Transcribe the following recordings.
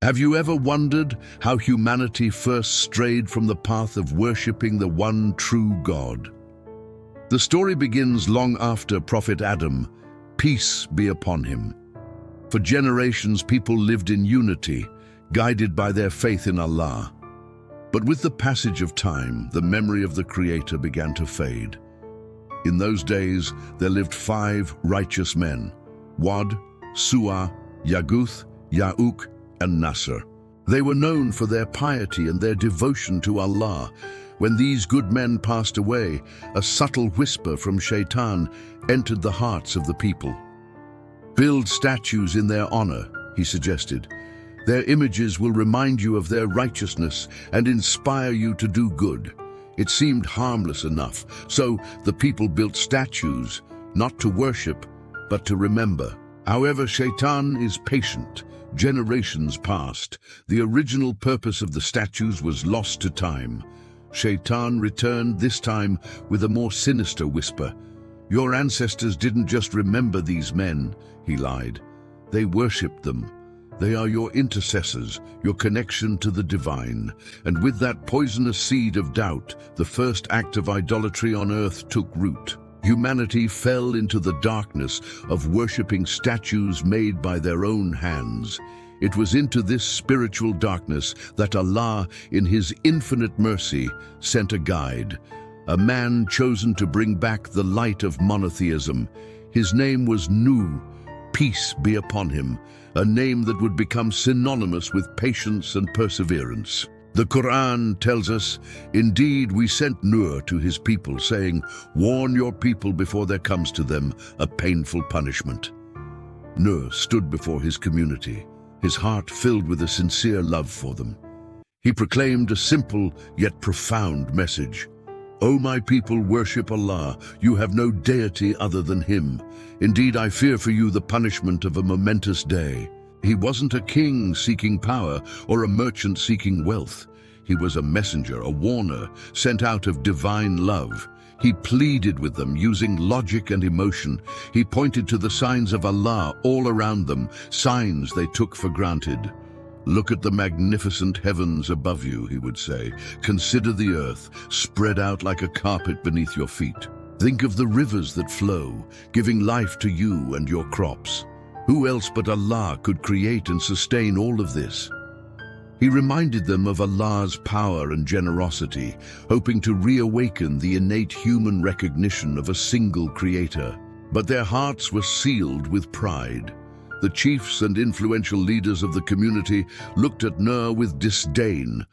Have you ever wondered how humanity first strayed from the path of worshipping the one true God? The story begins long after Prophet Adam, peace be upon him. For generations, people lived in unity, guided by their faith in Allah. But with the passage of time, the memory of the Creator began to fade. In those days, there lived 5 righteous men, Wad, Su'a, Yaguth, Ya'uq, and Nasr. They were known for their piety and their devotion to Allah. When these good men passed away, a subtle whisper from Shaitan entered the hearts of the people. Build statues in their honor, he suggested. Their images will remind you of their righteousness and inspire you to do good. It seemed harmless enough, so the people built statues, not to worship, but to remember. However, Shaitan is patient. Generations passed. The original purpose of the statues was lost to time. Shaitan returned, this time with a more sinister whisper. Your ancestors didn't just remember these men, he lied. They worshipped them. They are your intercessors, your connection to the divine. And with that poisonous seed of doubt, the first act of idolatry on earth took root. Humanity fell into the darkness of worshipping statues made by their own hands. It was into this spiritual darkness that Allah, in His infinite mercy, sent a guide, a man chosen to bring back the light of monotheism. His name was Nūḥ, peace be upon him, a name that would become synonymous with patience and perseverance. The Qur'an tells us, indeed we sent Nūḥ to his people, saying, warn your people before there comes to them a painful punishment. Nūḥ stood before his community, his heart filled with a sincere love for them. He proclaimed a simple yet profound message. O my people, worship Allah. You have no deity other than Him. Indeed, I fear for you the punishment of a momentous day. He wasn't a king seeking power or a merchant seeking wealth. He was a messenger, a warner, sent out of divine love. He pleaded with them using logic and emotion. He pointed to the signs of Allah all around them, signs they took for granted. Look at the magnificent heavens above you, he would say. Consider the earth, spread out like a carpet beneath your feet. Think of the rivers that flow, giving life to you and your crops. Who else but Allah could create and sustain all of this? He reminded them of Allah's power and generosity, hoping to reawaken the innate human recognition of a single creator. But their hearts were sealed with pride. The chiefs and influential leaders of the community looked at Nūḥ with disdain.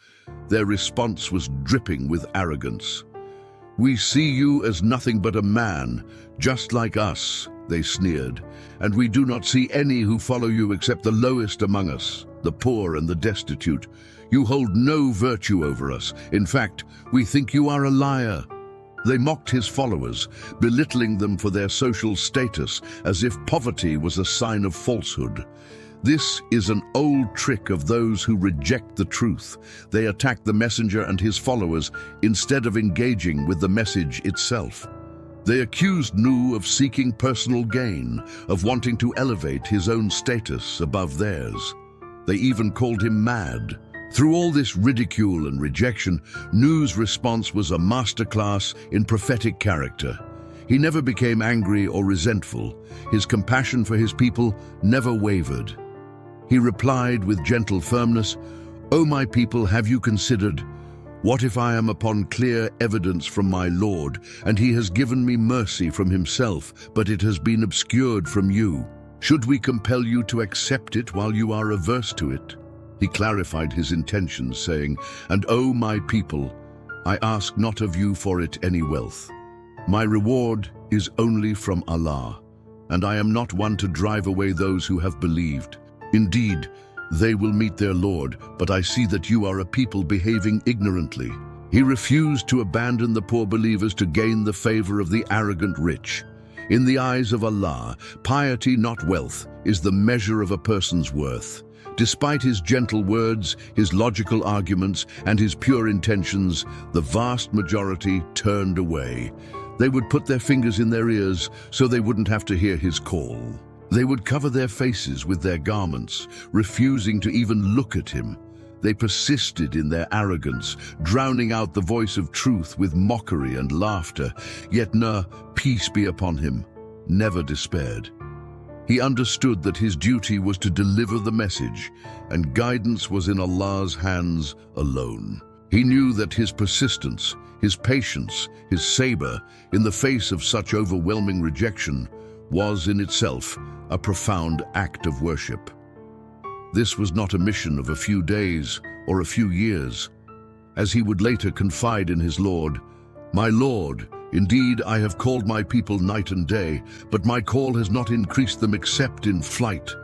Their response was dripping with arrogance. We see you as nothing but a man, just like us, they sneered, and we do not see any who follow you except the lowest among us, the poor and the destitute. You hold no virtue over us. In fact, we think you are a liar. They mocked his followers, belittling them for their social status, as if poverty was a sign of falsehood. This is an old trick of those who reject the truth. They attack the messenger and his followers instead of engaging with the message itself. They accused Nūḥ of seeking personal gain, of wanting to elevate his own status above theirs. They even called him mad. Through all this ridicule and rejection, Nūḥ's response was a masterclass in prophetic character. He never became angry or resentful. His compassion for his people never wavered. He replied with gentle firmness, O my people, have you considered? What if I am upon clear evidence from my Lord, and He has given me mercy from Himself, but it has been obscured from you? Should we compel you to accept it while you are averse to it? He clarified his intentions, saying, And O my people, I ask not of you for it any wealth. My reward is only from Allah, and I am not one to drive away those who have believed. Indeed, they will meet their Lord, but I see that you are a people behaving ignorantly. He refused to abandon the poor believers to gain the favor of the arrogant rich. In the eyes of Allah, piety, not wealth, is the measure of a person's worth. Despite his gentle words, his logical arguments, and his pure intentions, the vast majority turned away. They would put their fingers in their ears so they wouldn't have to hear his call. They would cover their faces with their garments, refusing to even look at him. They persisted in their arrogance, drowning out the voice of truth with mockery and laughter. Yet Nūḥ, peace be upon him, never despaired. He understood that his duty was to deliver the message, and guidance was in Allah's hands alone. He knew that his persistence, his patience, his sabr in the face of such overwhelming rejection was in itself a profound act of worship. This was not a mission of a few days or a few years. As he would later confide in his Lord, "My Lord, indeed I have called my people night and day, but my call has not increased them except in flight.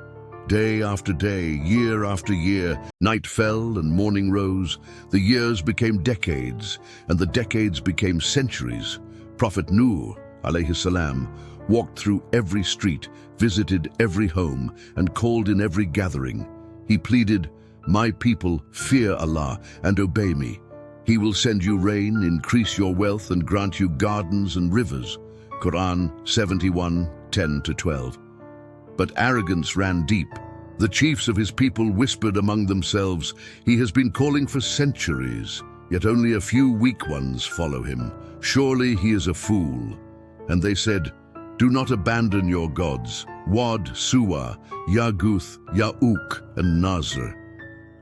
Day after day, year after year, night fell and morning rose. The years became decades, and the decades became centuries. Prophet Nūḥ, عليه السلام, walked through every street, visited every home, and called in every gathering. He pleaded, 'My people, fear Allah and obey me. He will send you rain, increase your wealth, and grant you gardens and rivers.' Qur'an 71:10-12. But arrogance ran deep. The chiefs of his people whispered among themselves, 'He has been calling for centuries, yet only a few weak ones follow him. Surely he is a fool.' And they said, 'Do not abandon your gods, Wad, Suwa, Yaguth, Ya'uk, and Nasr.'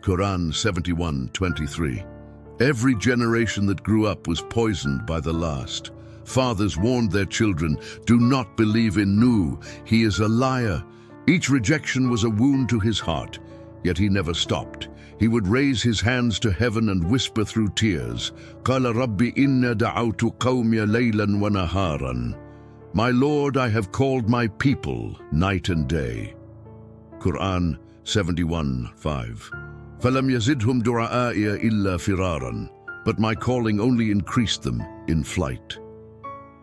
Qur'an 71:23. Every generation that grew up was poisoned by the last. Fathers warned their children, 'Do not believe in Nūḥ, he is a liar.' Each rejection was a wound to his heart, yet he never stopped. He would raise his hands to heaven and whisper through tears, "Qala Rabbi inna da'awtu qawmiya laylan wa naharan." "My Lord, I have called my people night and day." Qur'an 71:5. فَلَمْ يَزِدْهُمْ دُعَائِيَ إِلَّا فِرَارًا. But my calling only increased them in flight.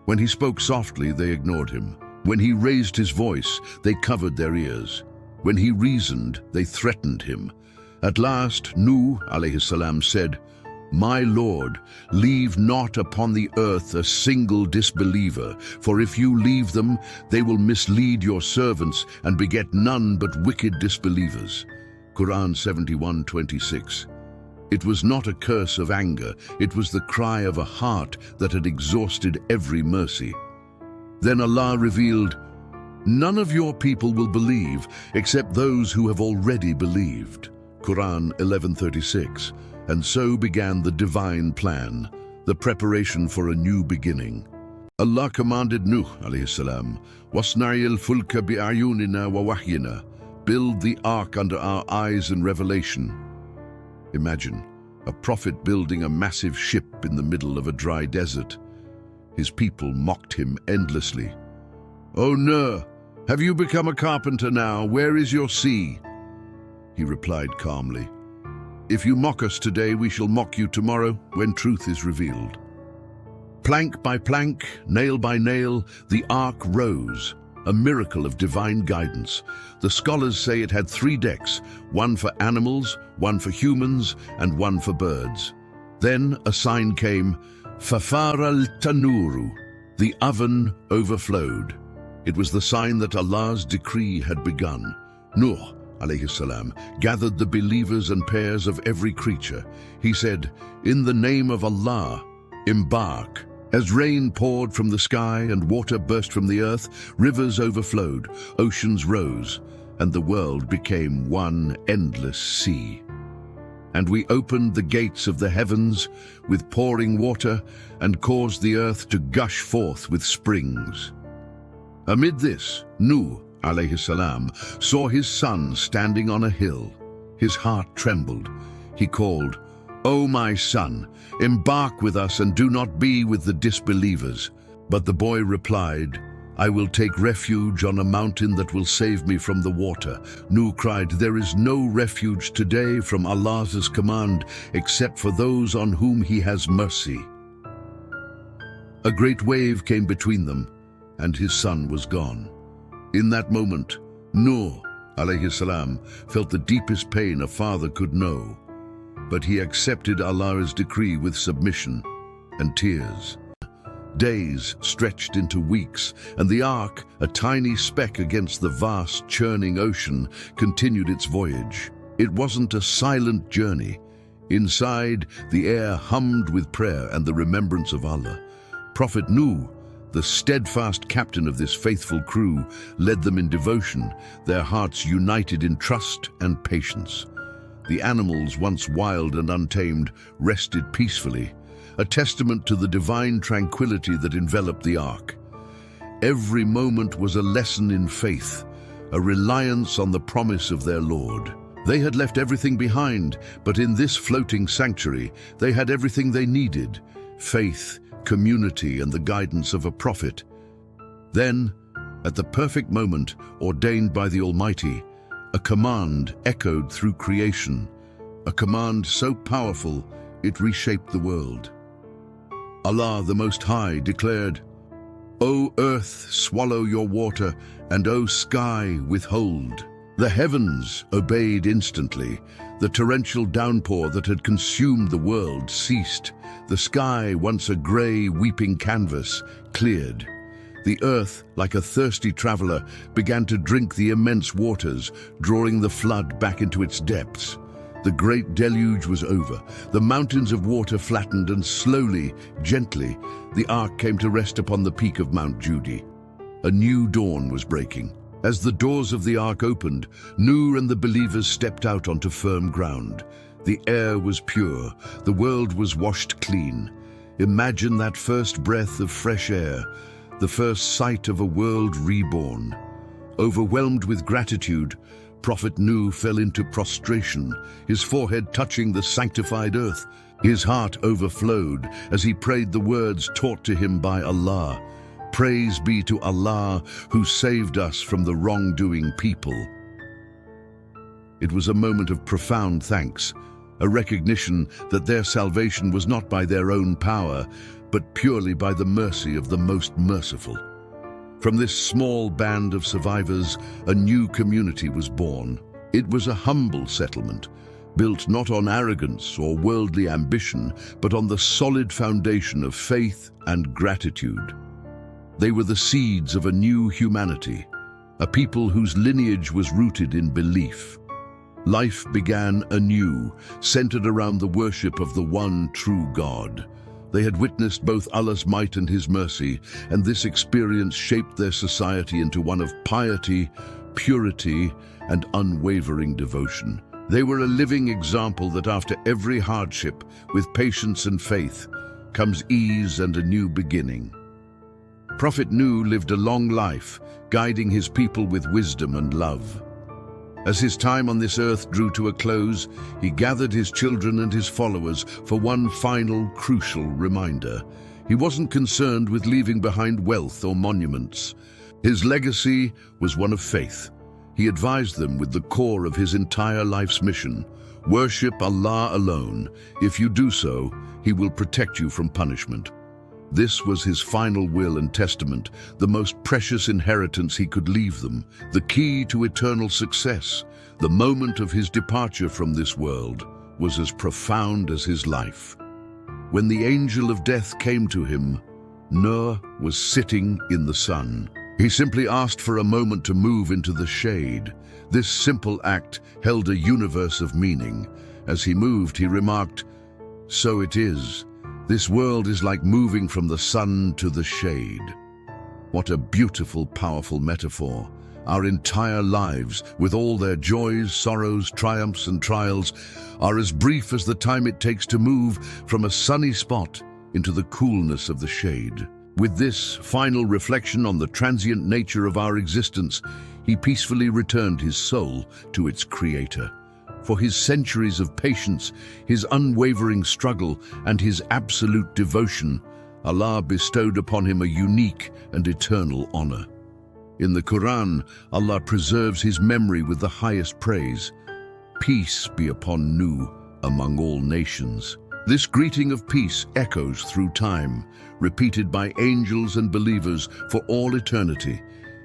When he spoke softly, they ignored him. When he raised his voice, they covered their ears. When he reasoned, they threatened him. At last, Nūḥ, عليه السلام, said, "My Lord, leave not upon the earth a single disbeliever, for if you leave them, they will mislead your servants and beget none but wicked disbelievers." Qur'an 71:26. It was not a curse of anger, it was the cry of a heart that had exhausted every mercy. Then Allah revealed, "None of your people will believe except those who have already believed." Qur'an 11:36. And so began the divine plan, the preparation for a new beginning. Allah commanded Nūḥ, عليه السلام, وَاصْنَعِ الْفُلْكَ بِأَعْيُنِنَا وَوَحْيِنَا. Build the ark under our eyes and revelation. Imagine a prophet building a massive ship in the middle of a dry desert. His people mocked him endlessly. "O Nūḥ, have you become a carpenter now? Where is your sea?" He replied calmly, "If you mock us today, we shall mock you tomorrow when truth is revealed." Plank by plank, nail by nail, the ark rose, a miracle of divine guidance. The scholars say it had 3 decks, one for animals, one for humans, and one for birds. Then a sign came, "Fafara al-tanuru," the oven overflowed. It was the sign that Allah's decree had begun. Nūḥ, عليه السلام, gathered the believers and pairs of every creature. He said, "In the name of Allah, embark." As rain poured from the sky and water burst from the earth, rivers overflowed, oceans rose, and the world became one endless sea. And we opened the gates of the heavens with pouring water and caused the earth to gush forth with springs. Amid this, Nūḥ, عليه السلام, saw his son standing on a hill. His heart trembled. He called, "O my son, embark with us and do not be with the disbelievers." But the boy replied, "I will take refuge on a mountain that will save me from the water." Nūḥ cried, "There is no refuge today from Allah's command except for those on whom he has mercy." A great wave came between them, and his son was gone. In that moment, Nūḥ, عليه السلام, felt the deepest pain a father could know. But he accepted Allah's decree with submission and tears. Days stretched into weeks, and the Ark, a tiny speck against the vast, churning ocean, continued its voyage. It wasn't a silent journey. Inside, the air hummed with prayer and the remembrance of Allah. Prophet Nūḥ, the steadfast captain of this faithful crew, led them in devotion, their hearts united in trust and patience. The animals, once wild and untamed, rested peacefully, a testament to the divine tranquility that enveloped the Ark. Every moment was a lesson in faith, a reliance on the promise of their Lord. They had left everything behind, but in this floating sanctuary, they had everything they needed: faith, community, and the guidance of a prophet. Then, at the perfect moment ordained by the Almighty, a command echoed through creation, a command so powerful it reshaped the world. Allah the Most High declared, "O earth, swallow your water, and O sky, withhold." The heavens obeyed instantly. The torrential downpour that had consumed the world ceased. The sky, once a grey, weeping canvas, cleared. The earth, like a thirsty traveler, began to drink the immense waters, drawing the flood back into its depths. The great deluge was over. The mountains of water flattened, and slowly, gently, the Ark came to rest upon the peak of Mount Judy. A new dawn was breaking. As the doors of the Ark opened, Nūḥ and the believers stepped out onto firm ground. The air was pure. The world was washed clean. Imagine that first breath of fresh air, the first sight of a world reborn. Overwhelmed with gratitude, Prophet Nūḥ fell into prostration, his forehead touching the sanctified earth. His heart overflowed as he prayed the words taught to him by Allah: "Praise be to Allah who saved us from the wrongdoing people." It was a moment of profound thanks, a recognition that their salvation was not by their own power, but purely by the mercy of the Most Merciful. From this small band of survivors, a new community was born. It was a humble settlement, built not on arrogance or worldly ambition, but on the solid foundation of faith and gratitude. They were the seeds of a new humanity, a people whose lineage was rooted in belief. Life began anew, centered around the worship of the one true God. They had witnessed both Allah's might and His mercy, and this experience shaped their society into one of piety, purity, and unwavering devotion. They were a living example that after every hardship, with patience and faith, comes ease and a new beginning. Prophet Nūḥ lived a long life, guiding his people with wisdom and love. As his time on this earth drew to a close, he gathered his children and his followers for one final, crucial reminder. He wasn't concerned with leaving behind wealth or monuments. His legacy was one of faith. He advised them with the core of his entire life's mission: worship Allah alone. If you do so, He will protect you from punishment. This was his final will and testament, the most precious inheritance he could leave them, the key to eternal success. The moment of his departure from this world was as profound as his life. When the angel of death came to him, Nūḥ was sitting in the sun. He simply asked for a moment to move into the shade. This simple act held a universe of meaning. As he moved, he remarked, "So it is. This world is like moving from the sun to the shade." What a beautiful, powerful metaphor. Our entire lives, with all their joys, sorrows, triumphs, and trials, are as brief as the time it takes to move from a sunny spot into the coolness of the shade. With this final reflection on the transient nature of our existence, he peacefully returned his soul to its creator. For his centuries of patience, his unwavering struggle, and his absolute devotion, Allah bestowed upon him a unique and eternal honor. In the Qur'an, Allah preserves his memory with the highest praise. "Peace be upon Nūḥ among all nations." This greeting of peace echoes through time, repeated by angels and believers for all eternity.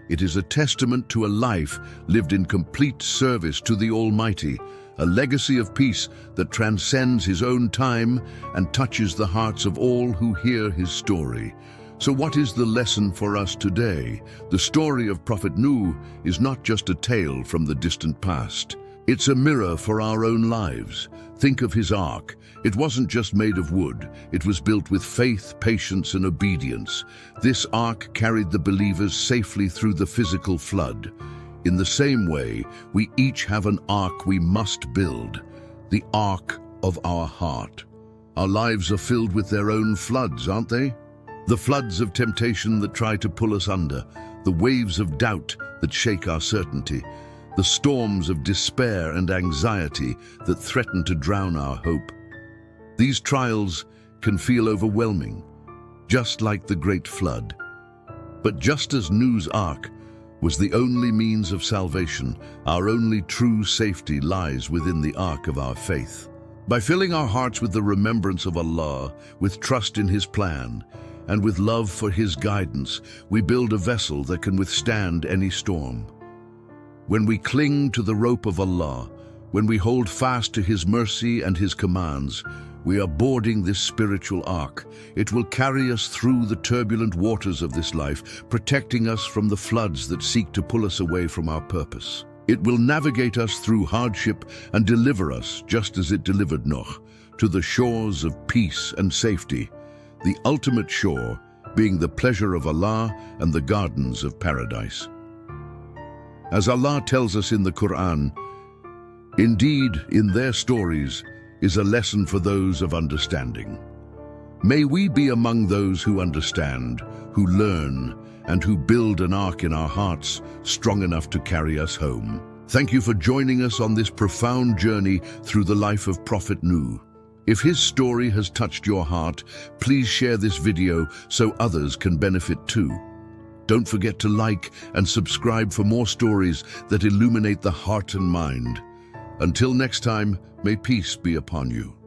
It is a testament to a life lived in complete service to the Almighty, a legacy of peace that transcends his own time and touches the hearts of all who hear his story. So what is the lesson for us today? The story of Prophet Nūḥ is not just a tale from the distant past. It's a mirror for our own lives. Think of his ark. It wasn't just made of wood. It was built with faith, patience, and obedience. This ark carried the believers safely through the physical flood. In the same way, we each have an ark we must build, the ark of our heart. Our lives are filled with their own floods, aren't they? The floods of temptation that try to pull us under, the waves of doubt that shake our certainty, the storms of despair and anxiety that threaten to drown our hope. These trials can feel overwhelming, just like the great flood. But just as Nuh's ark was the only means of salvation, our only true safety lies within the ark of our faith. By filling our hearts with the remembrance of Allah, with trust in His plan, and with love for His guidance, we build a vessel that can withstand any storm. When we cling to the rope of Allah, when we hold fast to His mercy and His commands, we are boarding this spiritual ark. It will carry us through the turbulent waters of this life, protecting us from the floods that seek to pull us away from our purpose. It will navigate us through hardship and deliver us, just as it delivered Nūḥ, to the shores of peace and safety, the ultimate shore being the pleasure of Allah and the gardens of paradise. As Allah tells us in the Qur'an, indeed, in their stories is a lesson for those of understanding. May we be among those who understand, who learn, and who build an ark in our hearts strong enough to carry us home. Thank you for joining us on this profound journey through the life of Prophet Nūḥ. If his story has touched your heart, please share this video so others can benefit too. Don't forget to like and subscribe for more stories that illuminate the heart and mind. Until next time, may peace be upon you.